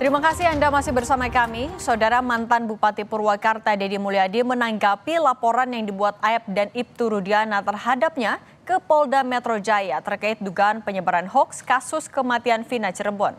Terima kasih Anda masih bersama kami. Saudara, mantan Bupati Purwakarta Deddy Mulyadi menanggapi laporan yang dibuat Aep dan Ibtu Rudiana terhadapnya ke Polda Metro Jaya terkait dugaan penyebaran hoaks kasus kematian Vina Cirebon.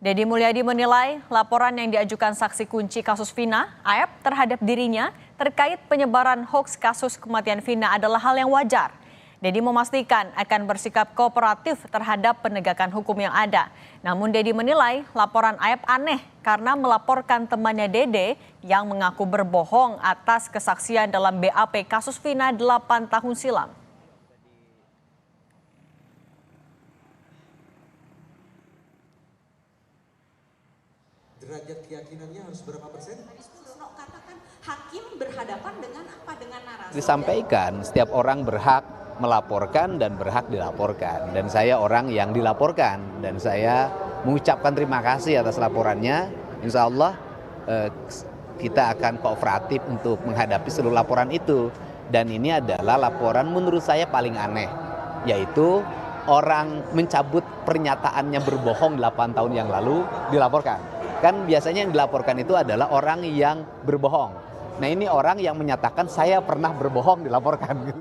Deddy Mulyadi menilai laporan yang diajukan saksi kunci kasus Vina, Aep, terhadap dirinya terkait penyebaran hoaks kasus kematian Vina adalah hal yang wajar. Deddy memastikan akan bersikap kooperatif terhadap penegakan hukum yang ada. Namun Deddy menilai laporan Aep aneh karena melaporkan temannya Dede yang mengaku berbohong atas kesaksian dalam BAP kasus Vina 8 tahun silam. Derajat keyakinannya harus berapa persen? Katakan hakim berhadapan dengan apa? Dengan narasi. Disampaikan setiap orang berhak melaporkan dan berhak dilaporkan. Dan saya orang yang dilaporkan dan saya mengucapkan terima kasih atas laporannya. Insya Allah kita akan kooperatif untuk menghadapi seluruh laporan itu. Dan ini adalah laporan menurut saya paling aneh, yaitu orang mencabut pernyataannya berbohong 8 tahun yang lalu dilaporkan. Kan biasanya yang dilaporkan itu adalah orang yang berbohong. Nah ini orang yang menyatakan saya pernah berbohong dilaporkan.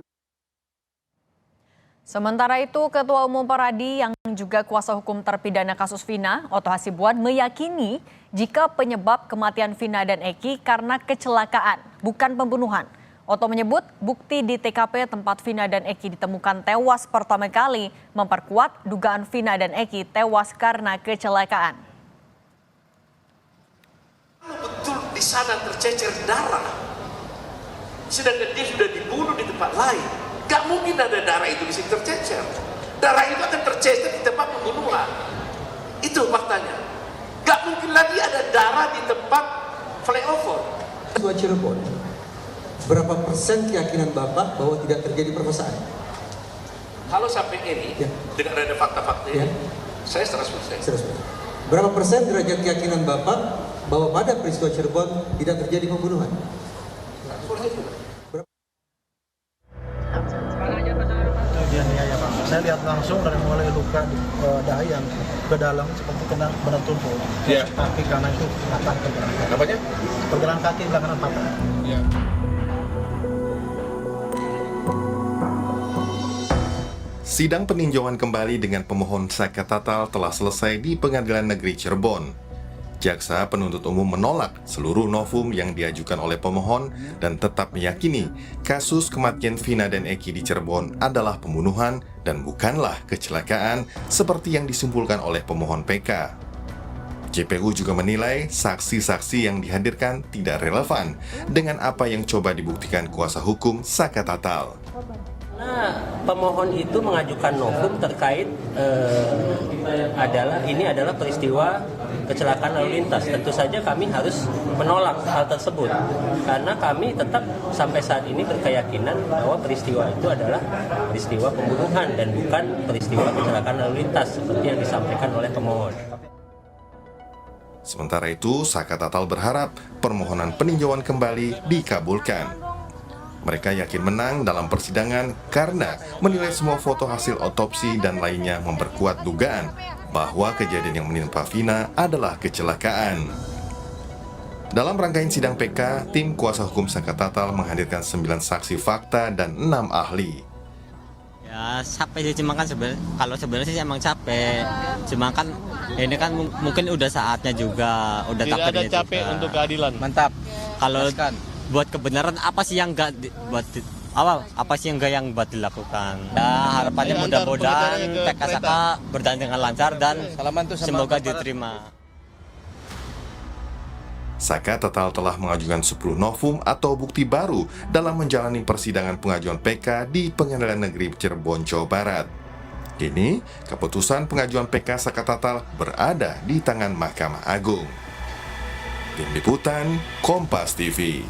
Sementara itu, Ketua Umum Peradi yang juga kuasa hukum terpidana kasus Vina, Otto Hasibuan, meyakini jika penyebab kematian Vina dan Eki karena kecelakaan, bukan pembunuhan. Otto menyebut bukti di TKP tempat Vina dan Eki ditemukan tewas pertama kali memperkuat dugaan Vina dan Eki tewas karena kecelakaan. Betul di sana tercecer darah, sedangkan dia sudah dibunuh di tempat lain. Gak mungkin ada darah itu di sini tercecer. Darah itu akan tercecer di tempat pembunuhan. Itu faktanya. Gak mungkin lagi ada darah di tempat flyover. Peristiwa Cirebon, berapa persen keyakinan Bapak bahwa tidak terjadi perkosaan? Kalau sampai ini, Ya. dengan ada fakta-fakta Ya. ini, saya 100%. Berapa persen derajat keyakinan Bapak bahwa pada peristiwa Cirebon tidak terjadi pembunuhan? 100% juga. Kejadiannya ya Pak, saya lihat langsung dari mulai luka di dahi yang ke dalam seperti kena benda tumpul. Ya. Kaki kanan itu patah pergelangan. Apanya? Pergelangan kaki sebelah kanan patah. Ya. Sidang peninjauan kembali dengan pemohon Saka Tatal telah selesai di Pengadilan Negeri Cirebon. Jaksa penuntut umum menolak seluruh novum yang diajukan oleh pemohon dan tetap meyakini kasus kematian Vina dan Eki di Cirebon adalah pembunuhan dan bukanlah kecelakaan seperti yang disimpulkan oleh pemohon PK. JPU juga menilai saksi-saksi yang dihadirkan tidak relevan dengan apa yang coba dibuktikan kuasa hukum Saka Tatal. Nah, pemohon itu mengajukan novum terkait adalah peristiwa kecelakaan lalu lintas. Tentu saja kami harus menolak hal tersebut karena kami tetap sampai saat ini berkeyakinan bahwa peristiwa itu adalah peristiwa pembunuhan dan bukan peristiwa kecelakaan lalu lintas seperti yang disampaikan oleh pemohon. Sementara itu, Saka Tatal berharap permohonan peninjauan kembali dikabulkan. Mereka yakin menang dalam persidangan karena menilai semua foto hasil otopsi dan lainnya memperkuat dugaan bahwa kejadian yang menimpa Vina adalah kecelakaan. Dalam rangkaian sidang PK, tim kuasa hukum Saka Tatal menghadirkan 9 saksi fakta dan 6 ahli. Ya capek sih, cuma kan sebenarnya sih emang capek. Cuma kan ini kan mungkin udah saatnya juga, udah tidak ada capek juga untuk keadilan. Mantap. Kalau buat kebenaran apa sih yang enggak yang buat dilakukan? Ya harapannya mudah-mudahan PK Saka berjalan dengan lancar dan semoga diterima. Saka Tatal telah mengajukan 10 novum atau bukti baru dalam menjalani persidangan pengajuan PK di Pengadilan Negeri Cirebon, Jawa Barat. Kini, keputusan pengajuan PK Saka Tatal berada di tangan Mahkamah Agung. Tim Liputan, Kompas TV.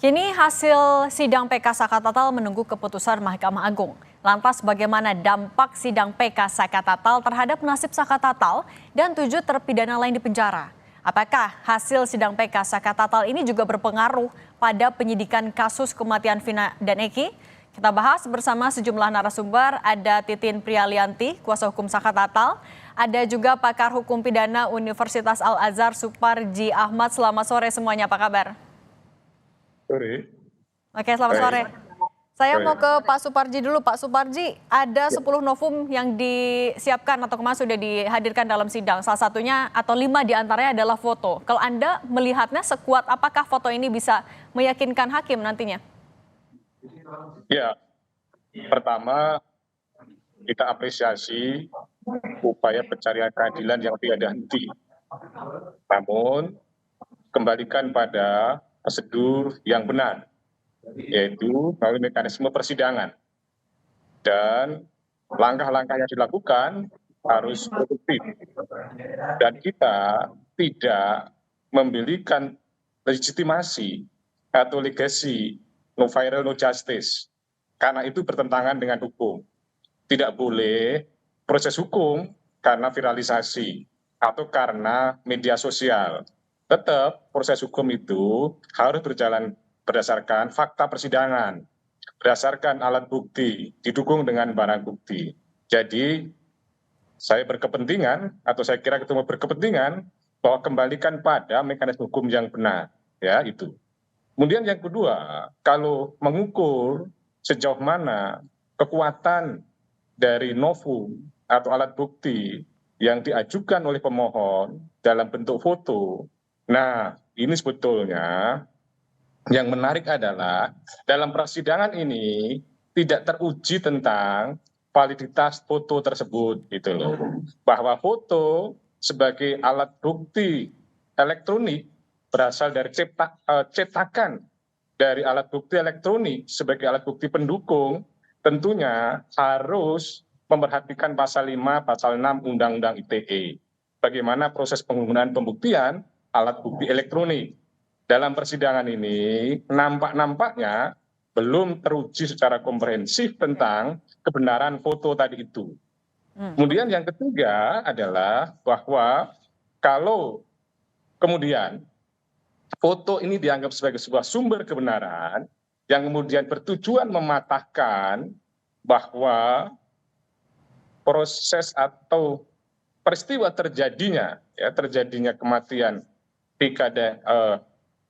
Kini hasil sidang PK Saka Tatal menunggu keputusan Mahkamah Agung. Lantas bagaimana dampak sidang PK Saka Tatal terhadap nasib Saka Tatal dan 7 terpidana lain di penjara? Apakah hasil sidang PK Saka Tatal ini juga berpengaruh pada penyidikan kasus kematian Vina dan Eki? Kita bahas bersama sejumlah narasumber, ada Titin Prialianti, kuasa hukum Saka Tatal, ada juga pakar hukum pidana Universitas Al-Azhar Suparji Ahmad. Selamat sore semuanya, apa kabar? Sore. Oke, selamat sore. Saya mau ke Pak Suparji dulu. Pak Suparji, ada 10 novum yang disiapkan atau kemarin sudah dihadirkan dalam sidang. Salah satunya atau 5 diantaranya adalah foto. Kalau Anda melihatnya sekuat apakah foto ini bisa meyakinkan hakim nantinya? Ya, pertama kita apresiasi upaya pencarian keadilan yang tiada henti. Namun, kembalikan pada prosedur yang benar, yaitu melalui mekanisme persidangan. Dan langkah-langkah yang dilakukan harus produktif. Dan kita tidak memberikan legitimasi atau legasi no viral no justice. Karena itu bertentangan dengan hukum. Tidak boleh proses hukum karena viralisasi atau karena media sosial. Tetap proses hukum itu harus berjalan berdasarkan fakta persidangan, berdasarkan alat bukti, didukung dengan barang bukti. Jadi saya berkepentingan atau saya kira ketemu berkepentingan bahwa kembalikan pada mekanisme hukum yang benar, ya itu. Kemudian yang kedua, kalau mengukur sejauh mana kekuatan dari novum atau alat bukti yang diajukan oleh pemohon dalam bentuk foto, nah ini sebetulnya yang menarik adalah dalam persidangan ini tidak teruji tentang validitas foto tersebut, gitu loh. Bahwa foto sebagai alat bukti elektronik berasal dari cetakan dari alat bukti elektronik sebagai alat bukti pendukung, tentunya harus memperhatikan pasal 5, pasal 6 Undang-Undang ITE. Bagaimana proses penggunaan pembuktian alat bukti elektronik. Dalam persidangan ini, nampaknya belum teruji secara komprehensif tentang kebenaran foto tadi itu. Kemudian yang ketiga adalah bahwa kalau kemudian foto ini dianggap sebagai sebuah sumber kebenaran yang kemudian bertujuan mematahkan bahwa proses atau peristiwa terjadinya kematian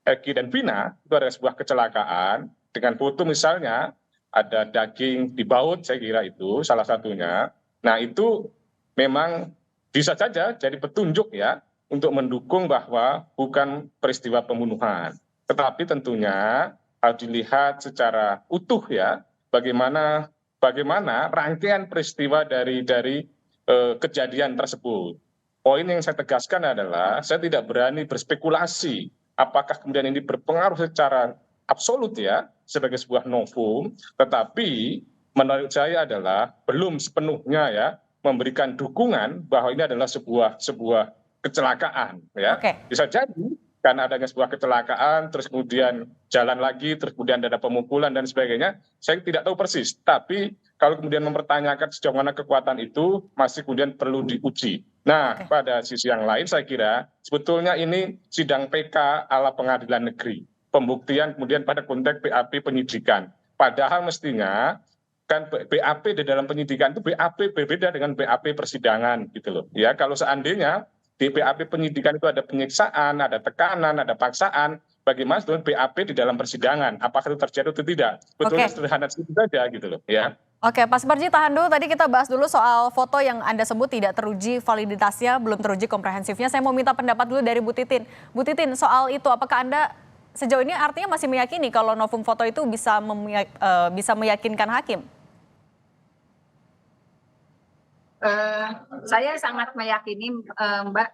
Eki dan Vina itu adalah sebuah kecelakaan dengan foto misalnya ada daging di baut, saya kira itu salah satunya. Nah itu memang bisa saja jadi petunjuk ya untuk mendukung bahwa bukan peristiwa pembunuhan. Tetapi tentunya harus dilihat secara utuh ya, bagaimana rangkaian peristiwa dari kejadian tersebut. Poin yang saya tegaskan adalah saya tidak berani berspekulasi apakah kemudian ini berpengaruh secara absolut ya sebagai sebuah novum, tetapi menurut saya adalah belum sepenuhnya ya memberikan dukungan bahwa ini adalah sebuah kecelakaan ya. Bisa jadi karena adanya sebuah kecelakaan terus kemudian jalan lagi terus kemudian ada pemukulan dan sebagainya, saya tidak tahu persis, tapi kalau kemudian mempertanyakan sejauh mana kekuatan itu masih kemudian perlu diuji. Nah pada sisi yang lain saya kira sebetulnya ini sidang PK ala pengadilan negeri, pembuktian kemudian pada konteks BAP penyidikan, padahal mestinya kan BAP di dalam penyidikan itu BAP berbeda dengan BAP persidangan gitu loh ya. Kalau seandainya di BAP penyidikan itu ada penyiksaan, ada tekanan, ada paksaan, bagaimana dengan BAP di dalam persidangan? Apakah itu terjadi atau tidak? Betulnya sederhana itu saja gitu loh ya. Oke, Pak Suparji tahan dulu. Tadi kita bahas dulu soal foto yang Anda sebut tidak teruji validitasnya, belum teruji komprehensifnya. Saya mau minta pendapat dulu dari Bu Titin. Bu Titin, soal itu apakah Anda sejauh ini artinya masih meyakini kalau novum foto itu bisa meyakinkan hakim? Saya sangat meyakini Mbak,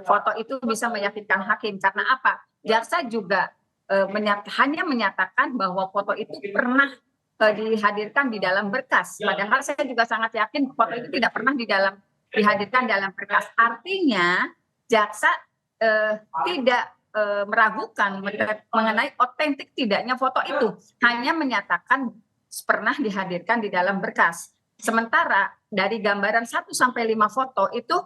foto itu bisa meyakinkan hakim. Karena apa? Jaksa juga hanya menyatakan bahwa foto itu pernah dihadirkan di dalam berkas. Padahal saya juga sangat yakin foto itu tidak pernah dihadirkan dalam berkas. Artinya jaksa tidak meragukan mengenai otentik tidaknya foto itu. Hanya menyatakan pernah dihadirkan di dalam berkas. Sementara dari gambaran 1 sampai 5 foto itu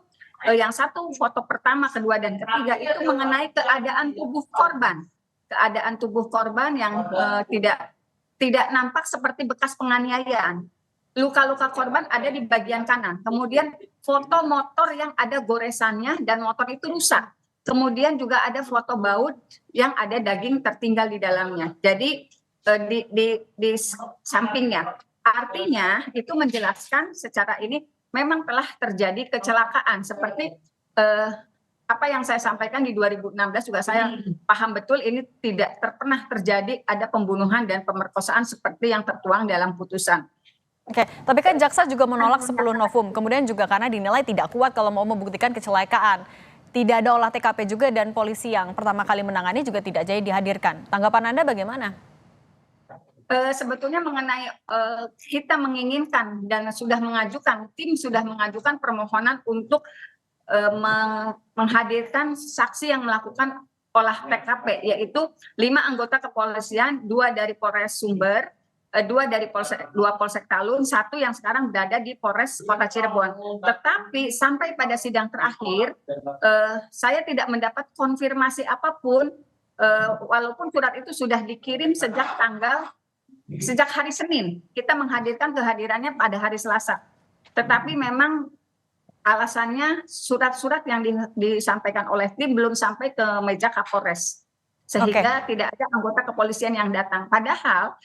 yang satu foto pertama, kedua dan ketiga itu mengenai keadaan tubuh korban. Keadaan tubuh korban yang tidak tidak nampak seperti bekas penganiayaan. Luka-luka korban ada di bagian kanan. Kemudian foto motor yang ada goresannya dan motor itu rusak. Kemudian juga ada foto baut yang ada daging tertinggal di dalamnya. Jadi di sampingnya. Artinya itu menjelaskan secara ini memang telah terjadi kecelakaan seperti apa yang saya sampaikan di 2016 juga saya paham betul ini tidak pernah terjadi ada pembunuhan dan pemerkosaan seperti yang tertuang dalam putusan. Oke, tapi kan jaksa juga menolak 10 novum, kemudian juga karena dinilai tidak kuat kalau mau membuktikan kecelakaan. Tidak ada olah TKP juga dan polisi yang pertama kali menangani juga tidak jadi dihadirkan. Tanggapan Anda bagaimana? Sebetulnya mengenai kita menginginkan dan tim sudah mengajukan permohonan untuk menghadirkan saksi yang melakukan olah TKP, yaitu 5 anggota kepolisian, 2 dari Polres Sumber, 2 dari Polsek Talun, 1 yang sekarang berada di Polres Kota Cirebon. Tetapi sampai pada sidang terakhir, saya tidak mendapat konfirmasi apapun, walaupun surat itu sudah dikirim sejak hari Senin. Kita menghadirkan kehadirannya pada hari Selasa. Tetapi memang alasannya surat-surat yang disampaikan oleh tim belum sampai ke meja Kapolres. Sehingga tidak ada anggota kepolisian yang datang. Padahal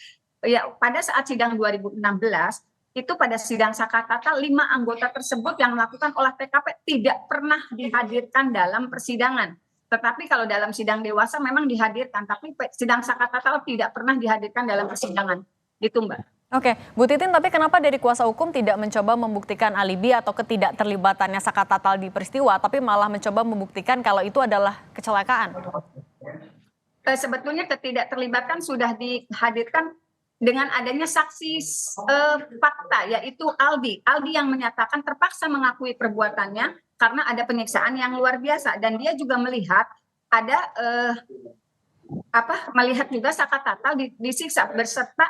ya pada saat sidang 2016 itu pada sidang Sakatata 5 anggota tersebut yang melakukan olah TKP tidak pernah dihadirkan dalam persidangan. Tetapi kalau dalam sidang dewasa memang dihadirkan, tapi sidang Sakatata tidak pernah dihadirkan dalam persidangan. Gitu, Mbak. Oke, Bu Titin, tapi kenapa dari kuasa hukum tidak mencoba membuktikan alibi atau ketidakterlibatannya Sakatatal di peristiwa, tapi malah mencoba membuktikan kalau itu adalah kecelakaan? Sebetulnya ketidakterlibatan sudah dihadirkan dengan adanya saksi fakta, yaitu Aldi yang menyatakan terpaksa mengakui perbuatannya karena ada penyiksaan yang luar biasa, dan dia juga melihat ada melihat juga Sakatatal disiksa beserta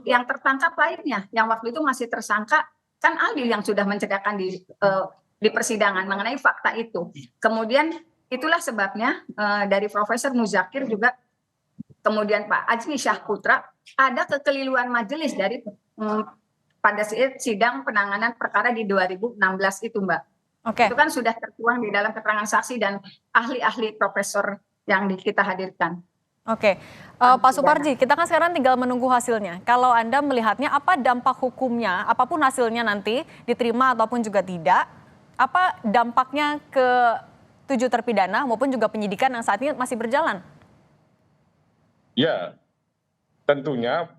yang tertangkap lainnya, yang waktu itu masih tersangka kan Aldi yang sudah menceritakan di persidangan mengenai fakta itu. Kemudian itulah sebabnya dari Profesor Muzakir juga, kemudian Pak Azmi Syahputra, ada kekeliruan majelis dari pada sidang penanganan perkara di 2016 itu, Mbak. Oke. Itu kan sudah tertuang di dalam keterangan saksi dan ahli-ahli profesor yang kita hadirkan. Oke, Pak Suparji, kita kan sekarang tinggal menunggu hasilnya. Kalau Anda melihatnya, apa dampak hukumnya, apapun hasilnya nanti diterima ataupun juga tidak, apa dampaknya ke 7 terpidana maupun juga penyidikan yang saat ini masih berjalan? Ya, tentunya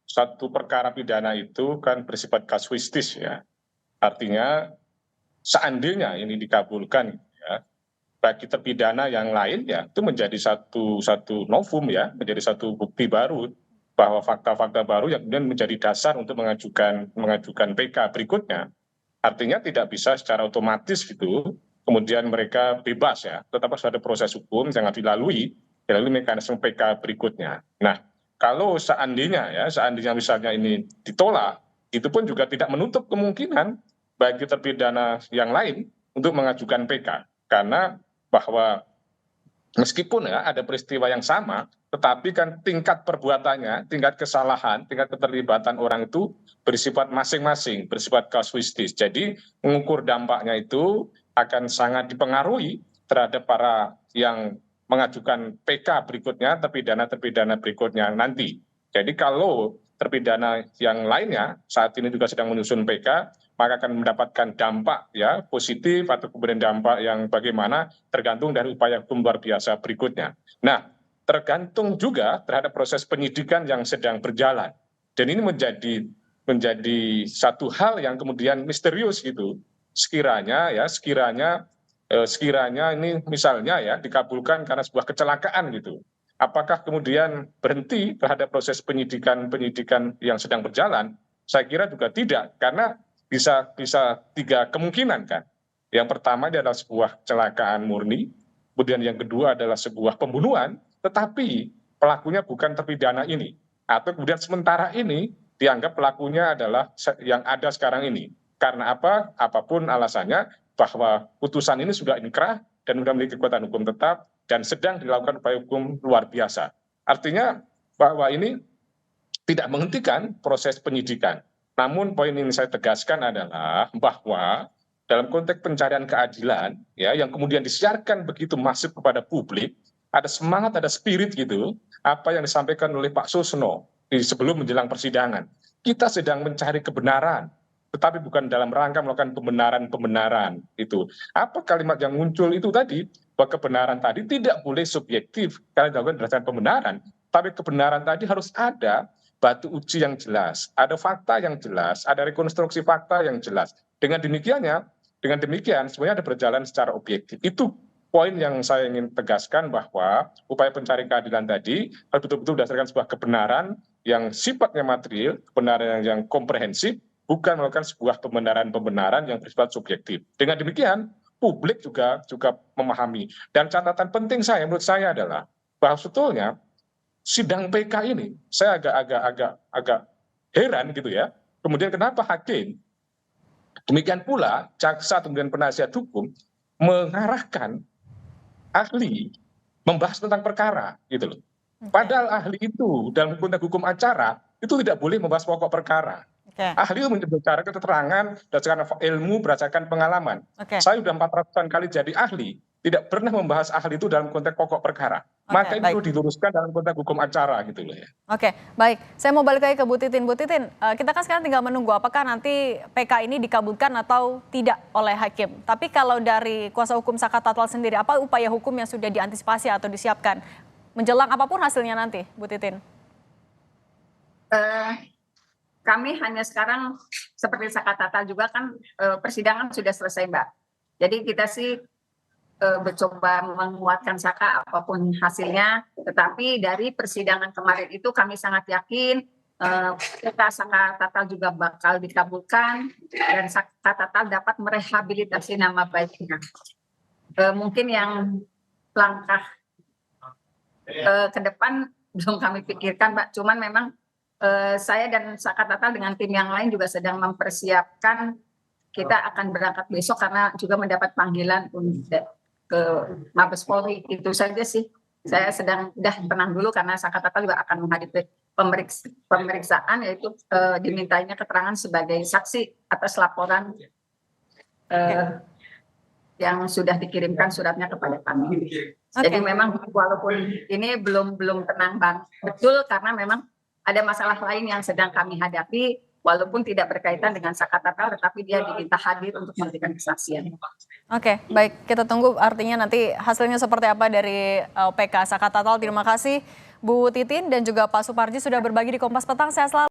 satu perkara pidana itu kan bersifat kasuistis ya. Artinya seandainya ini dikabulkan ya, bagi terpidana yang lain ya itu menjadi satu novum ya, menjadi satu bukti baru bahwa fakta-fakta baru yang kemudian menjadi dasar untuk mengajukan PK berikutnya. Artinya tidak bisa secara otomatis gitu kemudian mereka bebas ya, tetap harus ada proses hukum yang harus dilalui mekanisme PK berikutnya. Nah, kalau seandainya misalnya ini ditolak, itu pun juga tidak menutup kemungkinan bagi terpidana yang lain untuk mengajukan PK, karena bahwa meskipun ya ada peristiwa yang sama, tetapi kan tingkat perbuatannya, tingkat kesalahan, tingkat keterlibatan orang itu bersifat masing-masing, bersifat kasuistis. Jadi mengukur dampaknya itu akan sangat dipengaruhi terhadap para yang mengajukan PK berikutnya, terpidana berikutnya nanti. Jadi kalau terpidana yang lainnya saat ini juga sedang menyusun PK, maka akan mendapatkan dampak ya positif atau kemudian dampak yang bagaimana tergantung dari upaya hukum luar biasa berikutnya. Nah, tergantung juga terhadap proses penyidikan yang sedang berjalan. Dan ini menjadi satu hal yang kemudian misterius gitu. Sekiranya ini misalnya ya dikabulkan karena sebuah kecelakaan gitu. Apakah kemudian berhenti terhadap proses penyidikan yang sedang berjalan? Saya kira juga tidak, karena bisa 3 kemungkinan kan. Yang pertama adalah sebuah kecelakaan murni, kemudian yang kedua adalah sebuah pembunuhan, tetapi pelakunya bukan terpidana ini. Atau kemudian sementara ini dianggap pelakunya adalah yang ada sekarang ini. Karena apa? Apapun alasannya, bahwa putusan ini sudah inkrah dan sudah memiliki kekuatan hukum tetap dan sedang dilakukan upaya hukum luar biasa. Artinya bahwa ini tidak menghentikan proses penyidikan. Namun poin yang saya tegaskan adalah bahwa dalam konteks pencarian keadilan ya yang kemudian disiarkan begitu masif kepada publik, ada semangat, ada spirit gitu, apa yang disampaikan oleh Pak Susno sebelum menjelang persidangan. Kita sedang mencari kebenaran, tetapi bukan dalam rangka melakukan pembenaran-pembenaran itu. Apa kalimat yang muncul itu tadi, bahwa kebenaran tadi tidak boleh subjektif karena dilakukan berdasarkan pembenaran, tapi kebenaran tadi harus ada batu uji yang jelas, ada fakta yang jelas, ada rekonstruksi fakta yang jelas. Dengan demikian sebenarnya ada berjalan secara objektif. Itu poin yang saya ingin tegaskan, bahwa upaya pencari keadilan tadi harus betul-betul berdasarkan sebuah kebenaran yang sifatnya material, kebenaran yang komprehensif, bukan melakukan sebuah pembenaran-pembenaran yang bersifat subjektif. Dengan demikian publik juga memahami. Dan catatan penting menurut saya adalah bahwa sebetulnya sidang PK ini saya agak heran gitu ya. Kemudian kenapa hakim, demikian pula jaksa kemudian penasihat hukum mengarahkan ahli membahas tentang perkara gitu loh. Padahal ahli itu dalam konteks hukum acara itu tidak boleh membahas pokok perkara. Ahli itu berbicara keterangan berdasarkan ilmu, berdasarkan pengalaman. Saya sudah 400-an kali jadi ahli, tidak pernah membahas ahli itu dalam konteks pokok perkara. Maka itu perlu diluruskan dalam konteks hukum acara gitu loh ya. Oke, baik. Saya mau balik lagi ke Bu Titin. Bu Titin, kita kan sekarang tinggal menunggu apakah nanti PK ini dikabulkan atau tidak oleh hakim. Tapi kalau dari kuasa hukum Saka Tatal sendiri, apa upaya hukum yang sudah diantisipasi atau disiapkan menjelang apapun hasilnya nanti, Bu Titin? Kami hanya sekarang seperti Saka Tatal juga kan persidangan sudah selesai, Mbak. Jadi kita sih mencoba menguatkan Saka apapun hasilnya, tetapi dari persidangan kemarin itu kami sangat yakin Saka Tatal juga bakal dikabulkan dan Saka Tatal dapat merehabilitasi nama baiknya. Mungkin yang langkah ke depan belum kami pikirkan, Mbak. Cuman memang saya dan Saka Tatal dengan tim yang lain juga sedang mempersiapkan. Kita akan berangkat besok karena juga mendapat panggilan ke Mabes Polri. Itu saja sih. Saya sedang tenang dulu karena Saka Tatal juga akan menghadapi pemeriksaan, yaitu dimintainya keterangan sebagai saksi atas laporan yang sudah dikirimkan suratnya kepada kami. Jadi memang walaupun ini belum tenang betul karena memang ada masalah lain yang sedang kami hadapi, walaupun tidak berkaitan dengan Saka Tatal, tetapi dia diminta hadir untuk memberikan kesaksian. Oke, baik. Kita tunggu artinya nanti hasilnya seperti apa dari PK Saka Tatal. Terima kasih Bu Titin dan juga Pak Suparji sudah berbagi di Kompas Petang. Sehat selalu.